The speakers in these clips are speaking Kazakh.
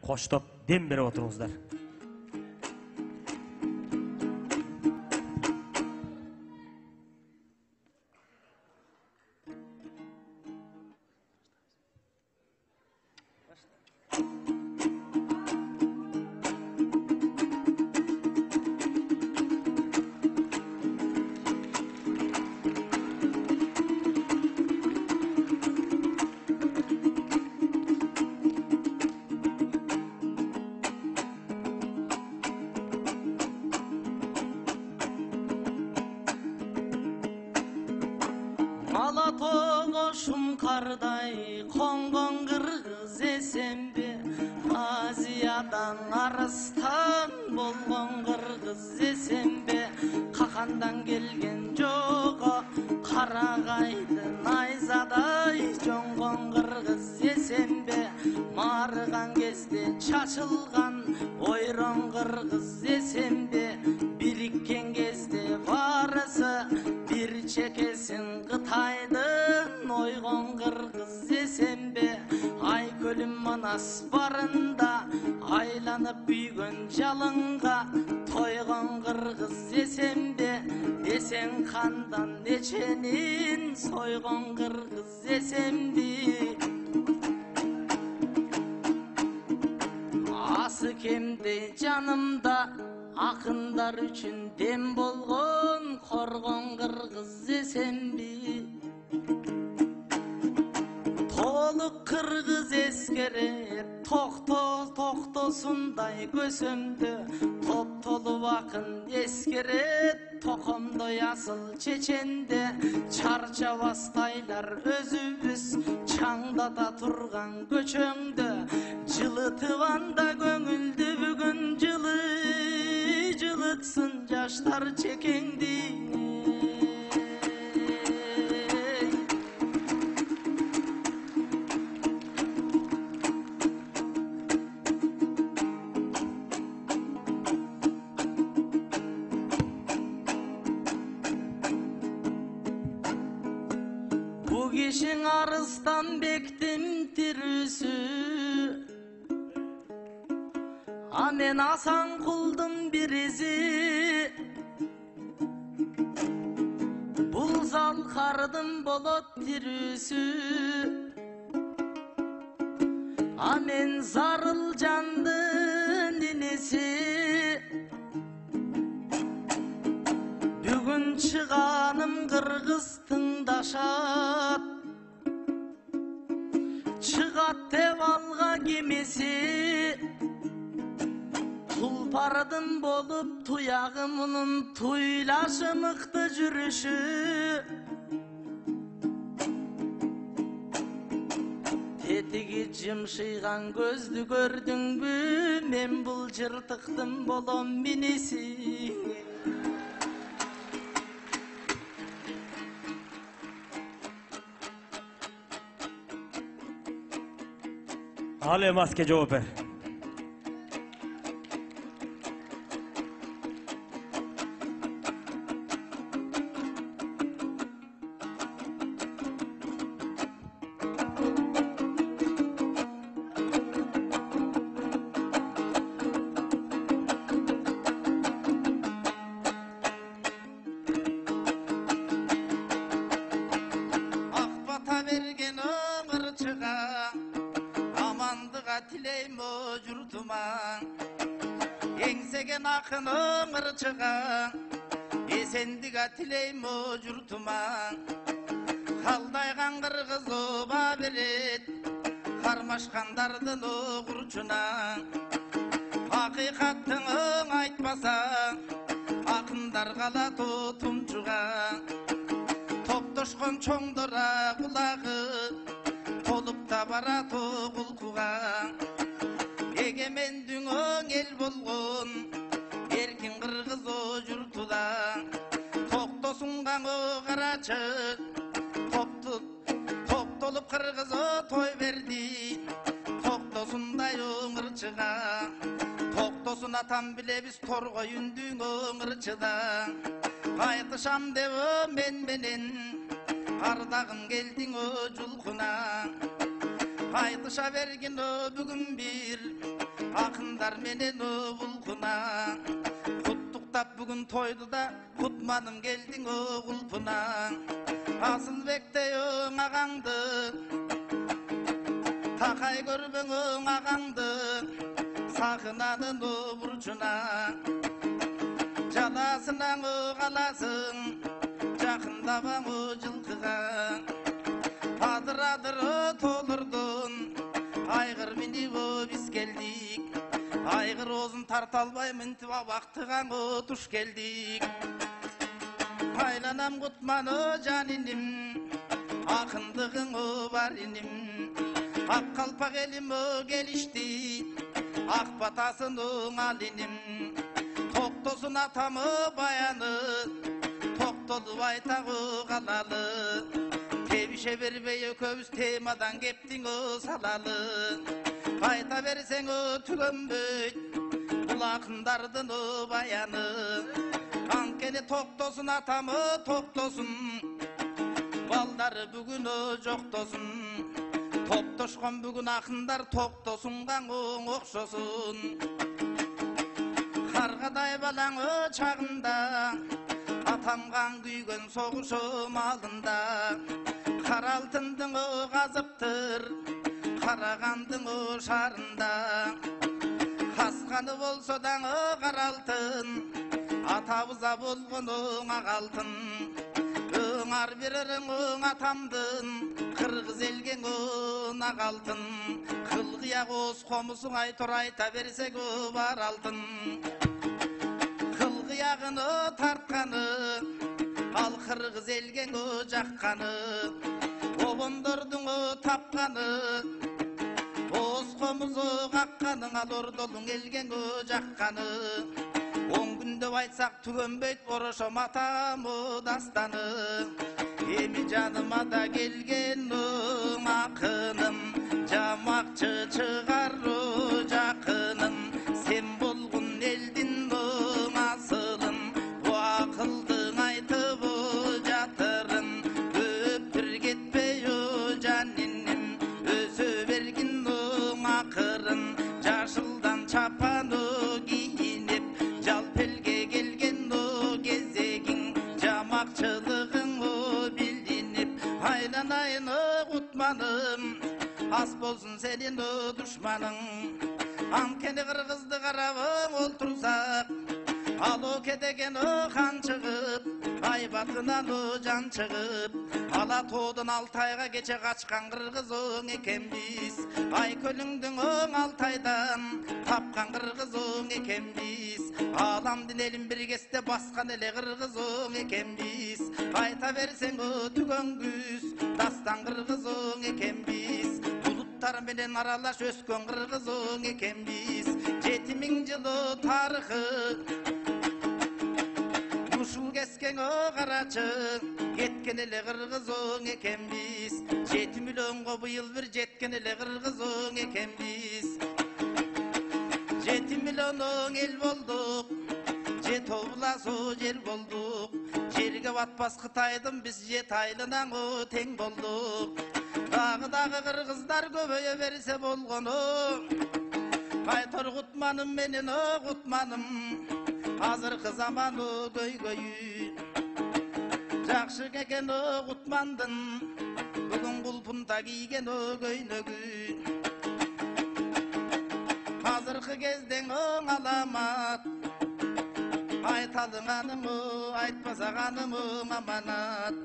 коштоп дем берип отуруңуздар. Alatoğuşum karday kongon kırgız esembe Aziyadan Arıstan bolgon kırgız esembe Kakandan gelgen jogo Karagaydın ayzaday jongon kırgız esembe Marıgan kezde çaçılgan oyron kırgız esembe Birikken kezde varısı bir çekesin Kıtaydın oygon kırgız esembe Ay kölüm Manas barında aylanıp büygön jalınga Toygon kırgız esembe desen kandan neçenin soygon kırgız esembe Ası kemde canımda akınlar üçün dem bolgon korgon kırgız esembi Toluk kırgız eskere toktosunday gösömdü Top tolu vakın eskere tokomdoy asıl çeçende Çarçavastaylar özübüz çangdata turgan göçöңdü Jılıtıvanda göңүлдү бүгүn jılıtsın yaşlar çekendi Bu kişin Arıstan bektim tirüsü Amen asan kuldum birizi Bulzal kardım bolot tirüsü Amen zarıl candın dinesi Bugün çıganım Kırgız tındaşat Çıgat tevalga gemisi Tulpardım bolup tuyağımının tuylaşı mıktı jürüşü Tetigi jımşıygan gözlü gördün bü Men bul jırtıktım bolom minisi Al emasga жооп бер. Akbata vergen ömürçığa Amandığa tileyim o jurtuma Engsegen akın ömürçığa Esendiga tileyim o jurtuma Kaldaygan kırgız oba beret Karmaşkandardın o kurçuna Hakikattın aytmasa Akınдар kala tutumçuğa Toptoşkon çoңdora kulağı Tolup da bara toğulkuğa Egemen düngöň el bolgon Erkin kırgız o jurtuda Toktosungan o karaçık Toptolup kırgız o toy verdi Toktosunday öңürçığa Toktosun atam bile biz torgoyundun öңürçıda Kaytışam devo menen Ardağın geldin o julkuna Kaytışa vergin o bugün bir балдар менен булкуна куттуктап бүгүн тойду да кутманым келдиң кулпуна Асылбектей өң ағаңды такай көрбөң өң ағаңды сакынанын бурчуна жаласынан қаласың жақындабаң жылқыға адыр толырдың айғыр мініп біз келдік айғыр озын тарта албай мінтіп абақтыған туш келдік айланам құтманы жаниним ақындығың бар иним ақ қалпақ елім келішті ақ батасын алиним тоқтосын атамы баяны тоқтолып айтағы қалалы тебіше бербей көбіз темадан кептің салалы айта берсең түгенбей бұл ақындардың баяны анкені тоқтосын атамы тоқтосын балдары бүгін жоқтосын топтошқан бүгін ақындар тоқтосынған оқшосын қарғадай балаңы чағында атамған күйген соғышым алдында қара алтындың қазыптыр қарағандың шарында қасқаны болса дағы қара алтын атабыза болған ақ алтын өңар берерің атамдың қырғыз елген ақ алтын қылғия қос қомысың айтор айта берсе бар алтын қылғияғыны тартқаны ал қырғыз елген жаққаны обондордың тапқаны қос қомызы қаққаның ал ордолың елген жаққаны он күнде айтсақ түгенбейт орошом атамы дастаны эми жаныма да келген ақыным жамакчы чыгару жақыным сен болгун элдин асылын акылдың айтып жатырын өптүр кетпей жаниним өсө бергин акырын жашылдан чапаны кийинип жалпелге келген кезегиң жамакчылыгың билдинип айланайын кутманым ас болсын сенин душманың анткени кыргызды карабың олтурсак ал оке деген хан чыгып айбатынан жан чыгып ала тоодон алтайга кече качкан кыргызың экенбиз айкөлүңдүң алтайдан тапкан кыргызың экенбиз аламдын элин бир кезде баскан эле кыргызың экенбиз айта берсең түгөнгүз дастан кыргызың экенбиз булуттар менен аралаш өскөн кыргызың экенбиз 7000 жылы тарыхы ушул кескен карачы кеткен эле кыргызың экенбиз 7 миллионго быйыл бир жеткен эле кыргызың экенбиз 7 миллионуң эл болдук же тобуласу жер болдук жерге батпас кытайдын биз жет айылынан тең болдук дагы кыргыздар көбөйө берсе болгону айтор кутманым менен кутманым азыркы заманы көйгөйү жакшы экен кутмандын бүгүн кулпунда кийген көйнөгү азыркы кездең аламат айталыңаным айтпасаганым аманат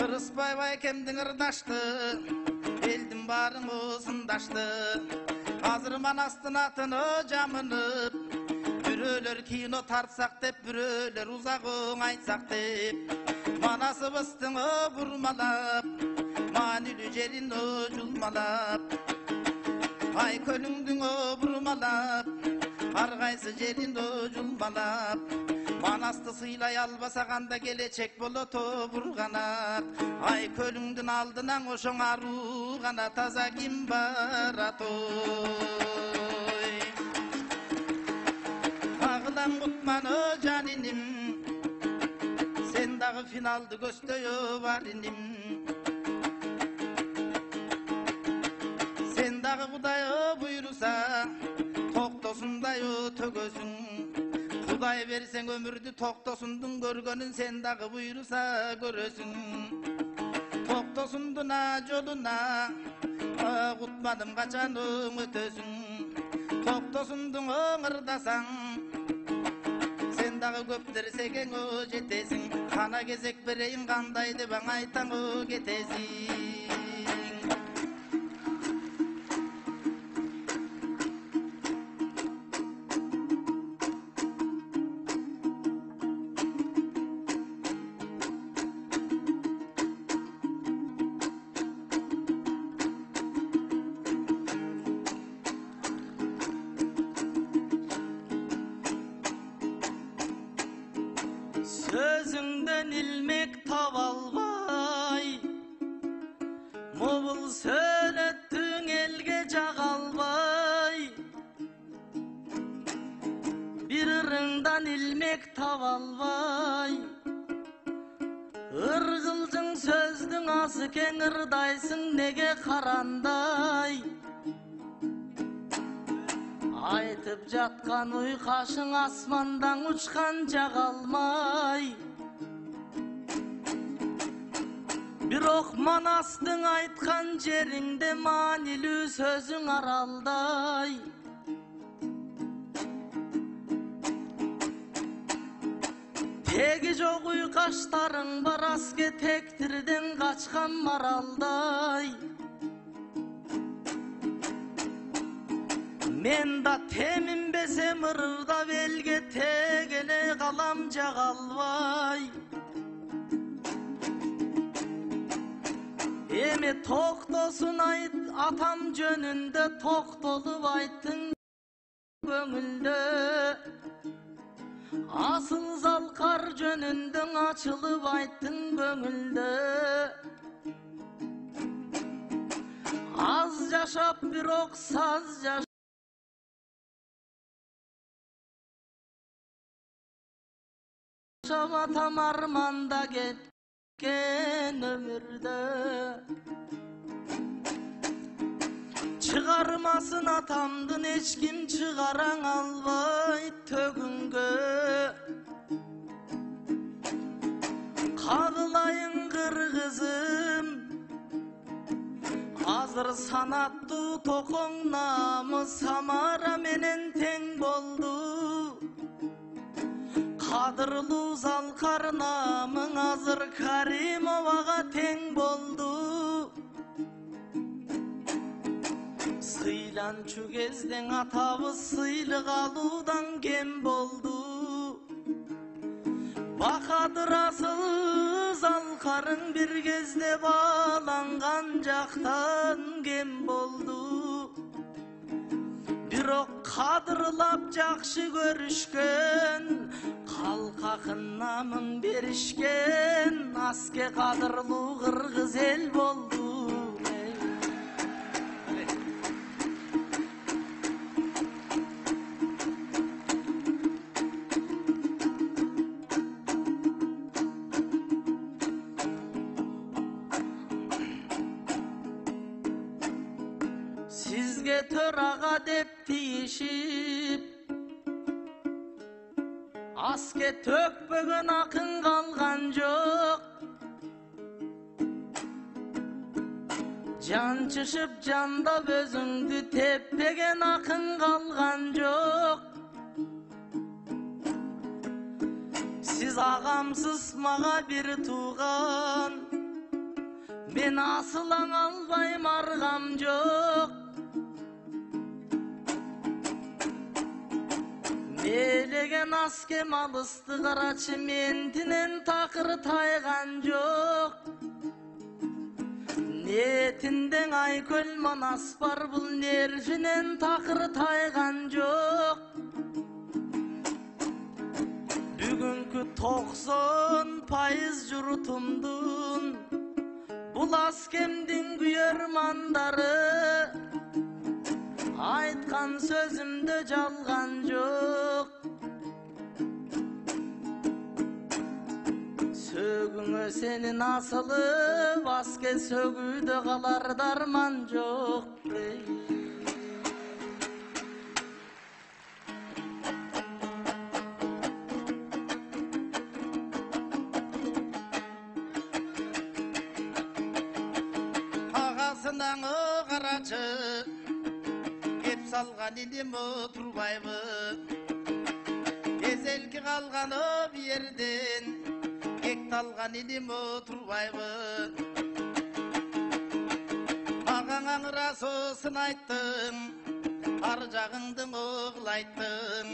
ырыспай байкемдин ырдашты элдин баарын сындашты азыр манастын атын жамынып бирөөлөр кино тартсак деп бирөөлөр узагың айтсак деп манасыбыздын бурмалап маанилүү жерин жулмалап айкөлүңдүң бурмалап ар кайсы жерин жулмалап манасты сыйлай албаса кандай келечек болот бурганак айкөлүңдүн алдынан ошоң аруу гана таза ким барат агылам кутманы жаниним сен дагы финалды көздөйө бар иним сен дагы кудай буйруса токтосун Ырдай берсең өмүрдү Токтосундун көргөнүн sen дагы буйруса көрөсүң. Токтосундуна жолуна кутмадым качан өтөсүң. Токтосундун ыңырдасаң sen дагы көп нерсеге жетесиң. Кана кезек берейин кандай деп айтаң кетесиң. Sözünden ilmek tavalbay, mobul söylettің elge жағалбай. Bir ırыңdan ilmek tavalbay, ırgılcың sözdün ası ken ırdaysың nege қарандай. Айтып жатқан уйқашың асмандан ұшқан жағалмай. Бирок манастың айтқан жеріңде манилүү сөзің аралдай. Теги жок уйкаштарың бар аске тектирден качкан маралдай. Мен да теминбесем ырдап элге тегеле калам жагалбай. Эми токтосун айт атам жөнүндө токтолуп айттың көңүлдө. Асыл залкар жөнүндө ачылып айттың көңүлдө. Az жашап бирок саз жашап Şabatam armanda ketken ömürde. Çıgarmasın atamdın hiç kim çıgaran albay tögünge. Kadılayın kırgızım, hazır sanattı tokon namı Samara menen teң boldu. Kadırlı zalkar namın hazır Karimova'ga teң boldu. Sıylançu gezden atabız sıylık aludan kem boldu. Bakadır asıl zalkarın bir gezde bağlangan jaktan kem boldu. Бирок кадырлап жакшы көрүшкөн, калкакын намын беришкен, аске кадырлуу кыргыз эл болду. Sizge töraga dep tiyişip, aske tökpөгөн akın kalgan jok. Jançışıp jandap özüңdü tepпеген akın kalgan jok. Siz agamsız maga bir tuğan, men asılan albayım argam jok. Elegen askem alısты карачы ментинен такыр тайган жок. Нетинден айкөл манас бар бул нервинен такыр тайган жок. Бүгүнкү 90% журтумдун бул аскемдин күйөрмандары. Айтқан сөзімді жалған жоқ. Сөгүңө сенин асылып, аске сөгүүдө калар дарман жок. ағасынан қарачы кеп салған инем отырбаймы езелки қалған берден кек талған инем отырбаймы ағаңаңыра сосын айттың ар жағыңдың оғылайттың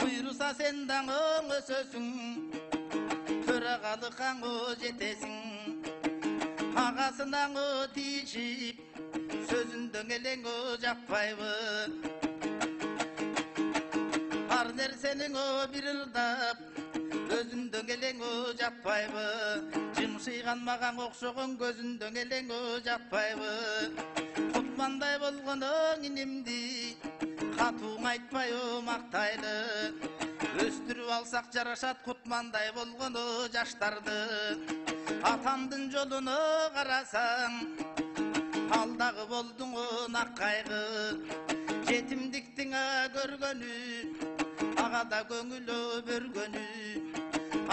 бұйырса сен даңың өсөсің төрағалықаң жетесің ағасынан тиішіп сөзүндөң элең жаппайбы ар нерсенің бир ырдап өзүндөң элең жаппайбы жымшыйган маған окшогон көзүндөң элең жаппайбы кутмандай болгоноң инемди катууң айтпай мактайлы өстүрүп алсак жарашат кутмандай болгону жаштарды атамдын жолуна карасаң алдагы болдуң нак кайгы жетимдиктин көргөнү агада көңүлү бөргөнү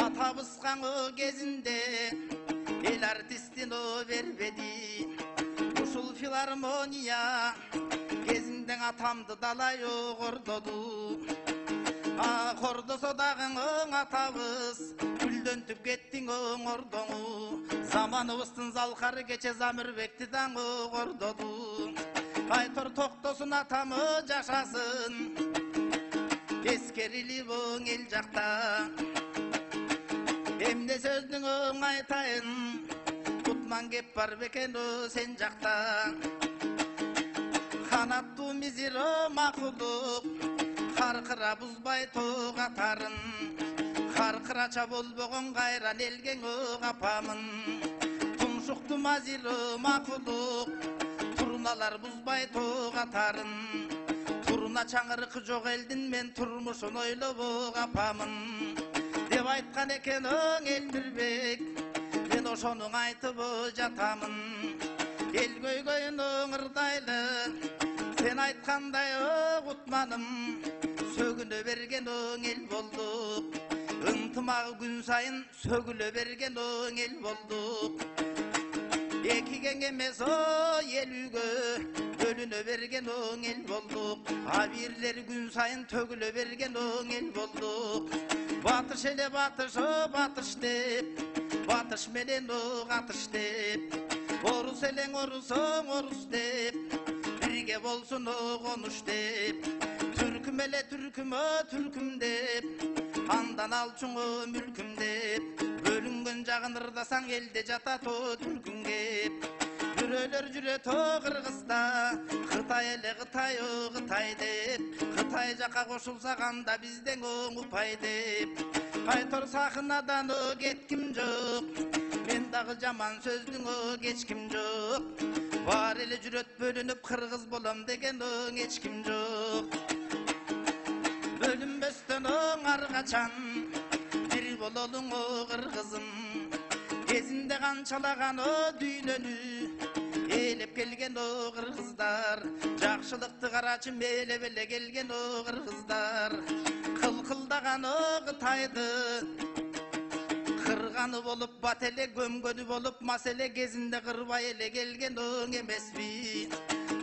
атабызган кезинде эл артистин бербеди ушул филармония кезинден атамды далай кордоду кордосо дагы атабыз гүлдөнтүп кеттиң ордоңу заманыбыздын залкары кече Замирбекти даңы кордоду айтор токтосун атамы жашасын эскерилип эл жакта эмне сөздүң айтайын кутман кеп бар бекен сен жакта канаттуу мизир макулук каркыра бузбай тоогатарын каркырача болбогон кайран элгең капамын тумшукту мазир макулук туруналар бузбай тоогатарын туруна чаңырыкы жок элдин мен турмушун ойлоп капамын деп айткан экен Элмирбек мен ошону айтып жатамын эл көйгөйүн ырдайлы сен айткандай кутманым сөгүнө берген эл болдук ынтымагы күн сайын сөгүлө берген эл болдук экиге эмес элүүгө бөлүнө берген эл болдук абирлери күн сайын төгүлө берген эл болдук батыш эле батыш деп батыш менен катыш деп орус элең орус деп бирге болсун конуш деп түркүм эле түркүм деп андан алчуң мүлкүм деп бөлүнгөн жагын ырдасаң элде жатат түркүм кеп бирөөлөр жүрөт кыргызда Кытай эле Кытай деп Кытай жака кошулсак анда бизден упай деп айтор сахнадан кетким жок мен дагы жаман сөздүң кечким жок бар эле жүрөт бөлүнүп кыргыз болом деген эч ким жок бөлүнбөстөн ар качан бир бололуң кыргызым кезинде канчалаган дүйнөнү ээлеп келген кыргыздар жакшылыкты карачы мээлеп эле келген кыргыздар кылкылдаган Кытайды кырганы болуп бат эле көмгөнү болуп маселе кезинде кырбай эле келген эмеспи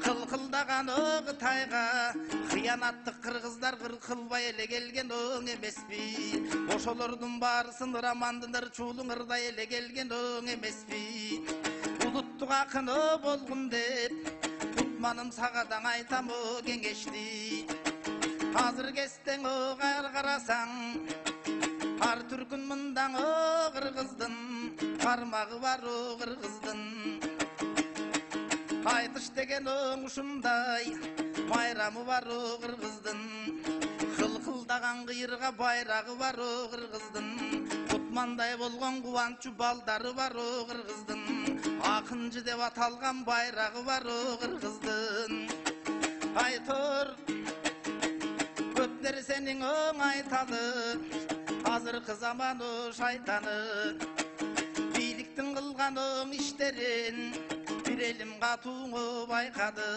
кылкылдаган Кытайга кыянаттык кыргыздар кылбай эле келген эмеспи ошолордун баарысын романдын ырчуулуң ырдай эле келген эмеспи улуттук акыны болгун деп кутманым сагадаң айтам кеңешти азыр кестең карасаң ар түркүн мындаң кыргыздын кармагы бар кыргыздын айтыш деген ушундай майрамы бар кыргыздын кылкылдаган кыйырга байрагы бар кыргыздын кутмандай болгон кубанчу балдары бар кыргыздын акынчы деп аталган байрагы бар кыргыздын айтор көп нерсенин айталы азыркы заманы шайтаны бийликтин кылган иштерин бир элим катууңу байкады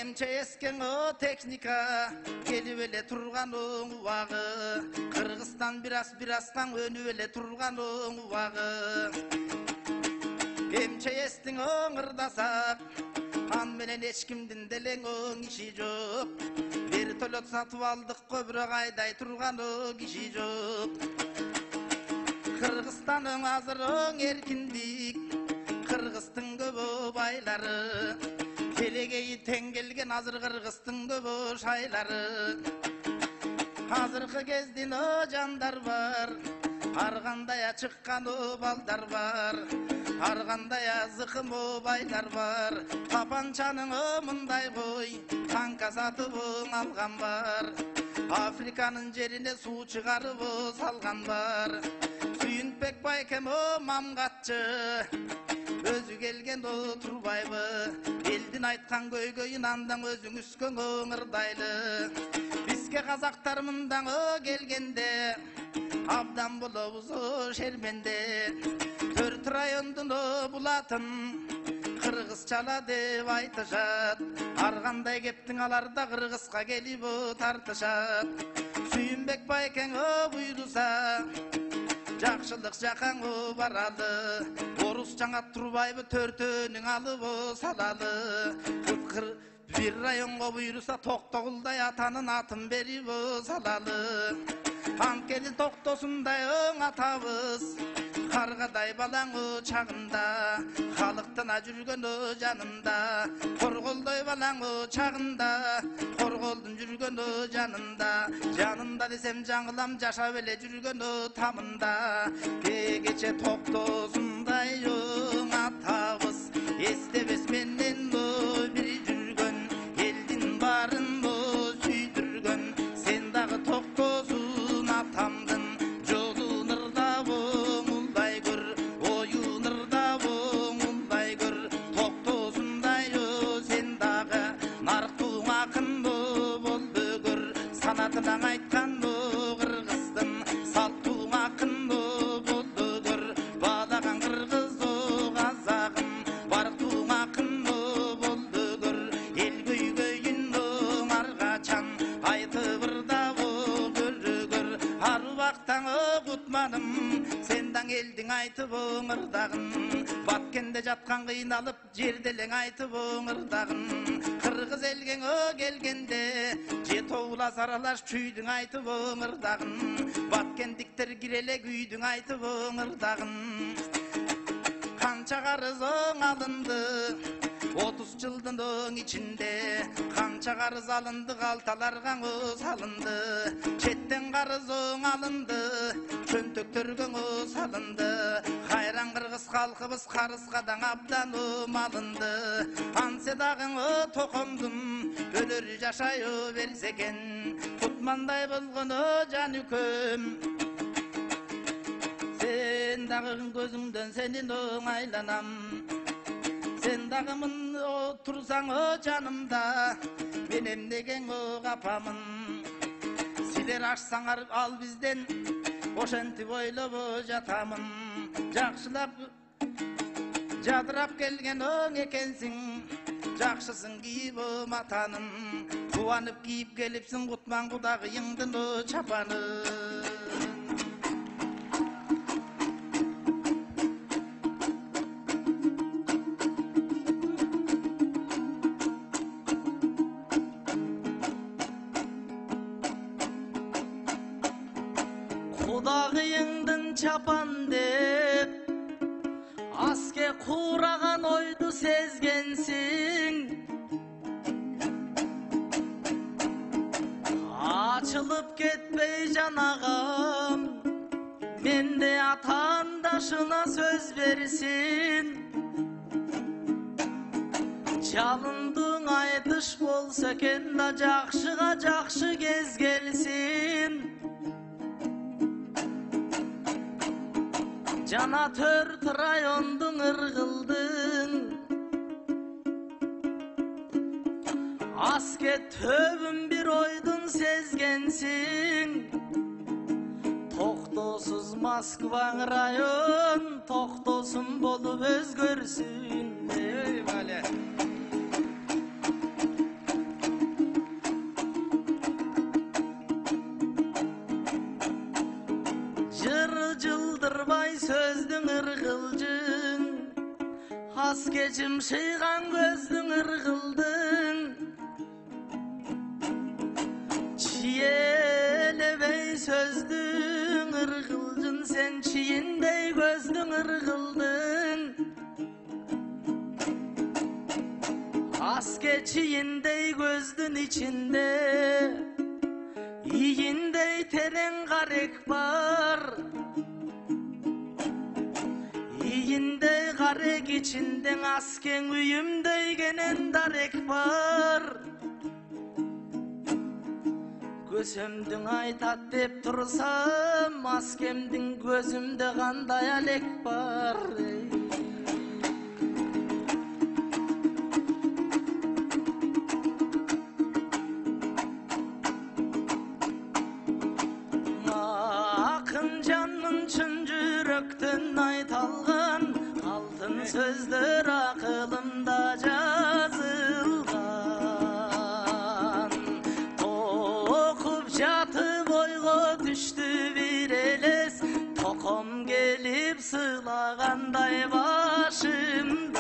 эмче эскен техника келип эле турган убагы кыргызстан бир аздан өнүп эле турган убагы Emçe estin oңırdasak Kan menen eçkimdin deleng oң işi jok Vertolot satıp aldık köprü ayday turgan o kişi jok Kırgızstanın azır oң erkindik Kırgıztın köpü baylары Kelegeyi teң kelgen azır Kırgıztın köpü şaylары Hazırkı gezdin o janдар бар Argandaya çıkkan o balдар бар Argandaya zıkım o baylar var Tapançanın ömünday koy Tanka satıp algan var Afrikanın жерine su çıkarıp salgan var Suyunpek baykem o mamgatçı Özü gelgen o turbayбы Eldin aytkan көйгөйүн andan özüň üskön oңырдайлы Bizge kazaktar mından o gelgende Abdan bulabız o şermende Tört rayondun o bulatın Kırgızçala dep aytışat Arganday keptin alarda Kırgızga kelip o tartışat Suyunbek bayken o buyrusa Jakşılık jakan o baralı Orus жаңат турбайбы төртөнүң алып o salalı Kıtkır bir rayonga buyrusa Toktogulday atanın atın berip o salalı Ankeli Toktosunday oң atabız Kargaday balaң o çağında Halıktına жүрgön o janında Korgoldoy balaң o çağında Korgoldun жүрgön o janında Janında desem жаңылам Жашап эле жүрgön o tamında Кегече Токтосундай oң atabız Эстебес менден o bir жүрgön Элдин барын o сүйдүргөн Sen dagы Toktosун atamdın Jolun ырдап оңулдай көр Оюн ырдап оңулдай көр Токтосундай o sen dagы Нарктуң акын болду көр Санатынан айткан Кыргыздын Салттуң акын болду көр Баалаган кыргыз казагын Барктуң акын болду көр Эл көйгөйүн аргачан Айтып ырдап көргөр Арубактан кутманым Сендан элдиң айтып оңырдагын Баткенде жаткан кыйналып жерделең айтып оңырдагын Кыргыз элгең келгенде же тоула саралаш чүйдүң айтып оңырдагын Баткендиктер киреле күйдүң айтып оңырдагын Канча карыз оң алынды 30 жылдын оң ичинде Канча карыз алынды калталарга салынды Четтен карыз оң алынды Чөнтөктөргө салынды Кайран кыргыз калкыбыз карызгадан абдан малынды Ансе дагы токомдун өлөрү жашай берсе экен Кутмандай болгон жанүкөм Sen dagы көзүңдөн сенин оңайланам Sen dagы мын отурсаң жанымда Мен эмнеген капамын Силер ашсаңар ал бизден Ошентип ойлоп жатамын Жакшылап жадырап келген оң экенсиң Жакшысын кийип матанын Кубанып кийип келипсиң кутман кудагыйыңдын чапанын Kudagıyыңдын çapan деп Aske kurağan oydu sezgensin Açılıp ketmey janagam Mende atandaşına söz versin Çalındığın aytış bolsa eken da Jakşıga jakşı kez gelsin Jana tört rayondun ırgıldın Aske töbün bir oydun sezgensin Toktosuz Moskvaң rayon Toktosun bolup özgörsün Eyvallah Jır jıldırmay sözdün ırgılcın аз кечим шыйган көздүң ыргылдың чиелебей сөздүң ыргылжын сен чийиндей көздүң ыргылдың аз кечийиндей көздүн ичинде ийиндей терең карек бар ийиндей карек ичиндең аз кең үйүмдөй кенен дарек бар көсөмдүң айтат деп турсам аз кемдин көзүмдө кандай алек бар чын жүрөктөн айталган алтын сөздөр акылымда жазылган окуп жатып ойго түштү бир элес током келип сыйлагандай башымдан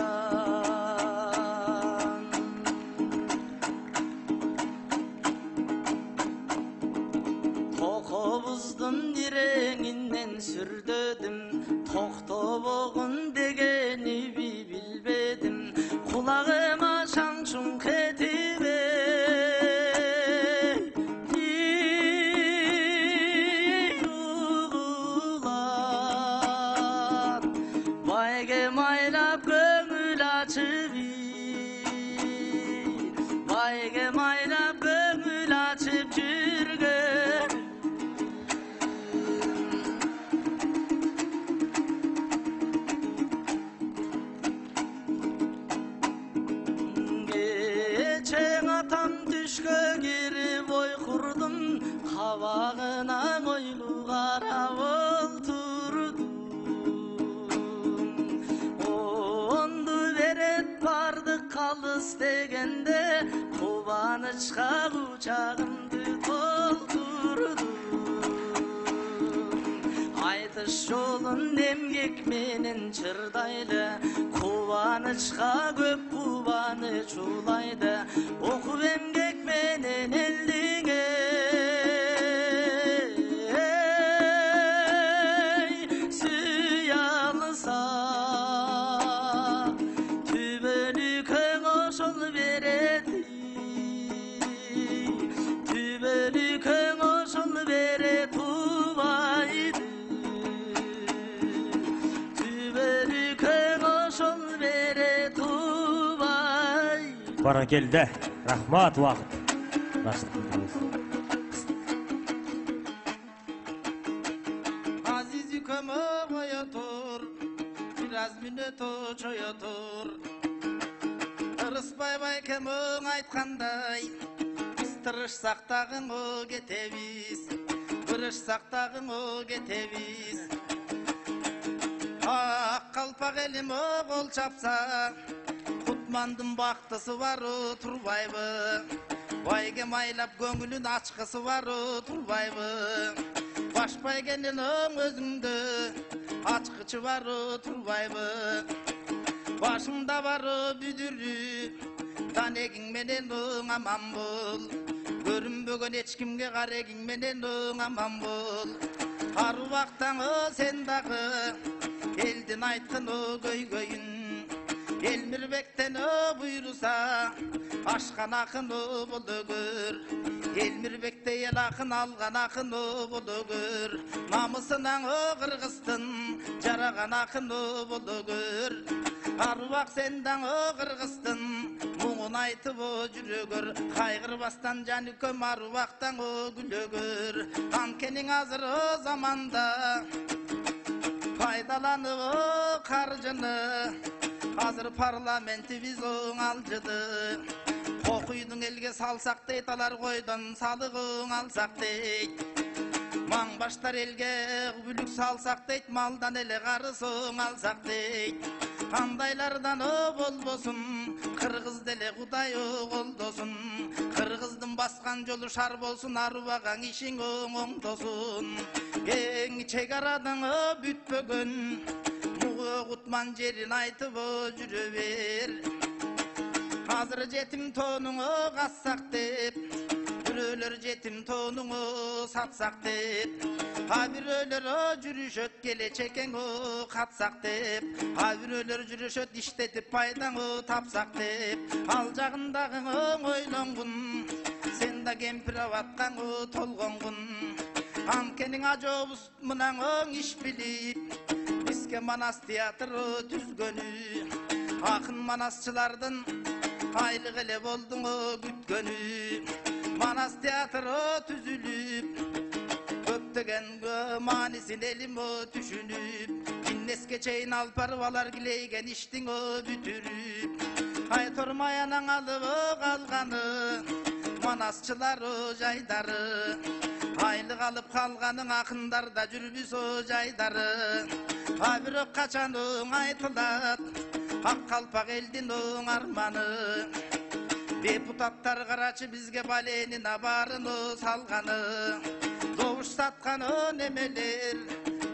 токобуздун диреңинен сүрдөдүм токтобогун дегени билбедим кулагыма шаң чуң кетип угулат байге майлап көңүл ачып байге майлап көңүл ачып жүргөн түшкө кирип ой курдум кабагына ойлуу карап олтурдум онду берет бардык калыс дегенде кубанычка кучагымды толтурдум айтыш жолун эмгек менен чырдайлы кубанычка көп кубаныч улайды окуп эмгек менен элдиңе сүйө алса түбөлүкөң ошол берет түбөлүкөң ошол берет убайды түбөлүкөң ошол берет убайды Баракелде, рахмат вакыт. Азиз үкөмө коё тур, бир аз мүнөт чоё тур. Ырыспай байкемиң айткандай, биз тырышсак дагы кетебиз, тырышсак дагы кетебиз. Ак калпак элим кол чапса, Кутмандын бактысы бару турбайбы? Байге майлап көңүлүн ачкысы бару турбайбы? Башпай кенен өзүңдө ачкычы бару турбайбы? Башыңда бару бүдүрү, танегиң менен аман бол. Көрүнбөгөн эч кимге карегиң менен аман бол. Арубактан сен дагы элдин айткан көйгөйүн Элмирбектен буйруса ашкан акын боло көр. Элмирбекте эл акын алган акын боло көр. Намысынан кыргыздын жараган акын боло көр. Арубак сендан кыргыздын муңун айтып жүрөгөр. Кайгырбастан жаныкөм арубактан күлөгөр. Анткени азыр заманда пайдаланып каржыны Азыр парламентибиз оңалжыды. Кокуйдун элге салсак дейт, алар койдон салыгын алсак дейт. Маң баштар элге бүлүк салсак дейт, малдан эле карысың алсак дейт. Кандайлардан болбосун, кыргыз деле Кудай колдосун. Кыргыздын баскан жолу шар болсун, арубаган ишиң оңдосун. Эң чек арадың бүтпөгөн Kutman jerin aytıp жүрө бер. Hazır jetim tonuңu kassак деп, бирөөлөр жетим тонуңу сатсак деп, бирөөлөр жүрүшөт келечекеңи катсак деп, бирөөлөр жүрүшөт иштетип пайдаңы тапсак деп, ал жагындагы ойлонгун, сен да кемпир абаткаңы толгонгун. Анткени ажобуз мынан иш билип, бизге Манас театры түзгөнү, акын манасчылардын айлык эле болдуңу күткөнү. Манас театры түзүлүп, көптөгөн маанисин элим түшүнүп, Киннеске чейин алып барып алар килейген иштиң бүтүрүп, Тормай анаң алып калганы, манасчылар жайдары, айлык алып калганын акындарда жүрбүсө жайдары. Бирок качаның айтылат, ак калпак элдин арманы. Депутаттар карачы бизге баленин барын салганы. Добуш сатканы немелер,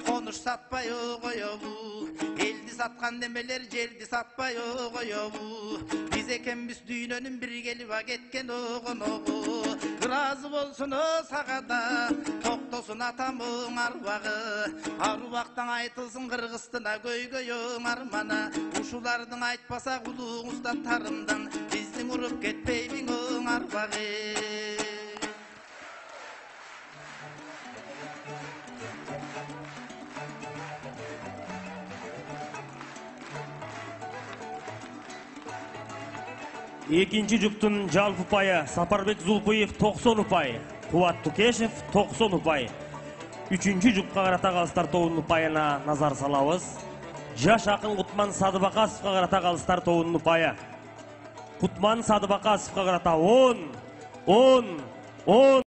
конуш сатпай коёбу. Элди саткан немелер жерди сатпай коёбу. Биз экенбиз дүйнөнүн бир келип кеткен огоногу. Ыраазы болсун сага да, токтосун атамың арбагы. Арбактан айтылсын Кыргызстана көйгөйөң армана. Ушулардын айтпаса кулуңуздан тарымдан, биздин уруп кетпейбиң арбагы. Экинчи жұптың жалпы ұпайы Сапарбек Зулпуев 90 ұпай, Кубат Тукешев 90 ұпай. Үчүнчү жұпқа қарата қалыстар тоғын ұпайына назар салабыз. Жаш ақын Кутман Садыбақасовқа қарата қалыстар тоғын ұпайы. Кутман Садыбақасовқа қарата 10.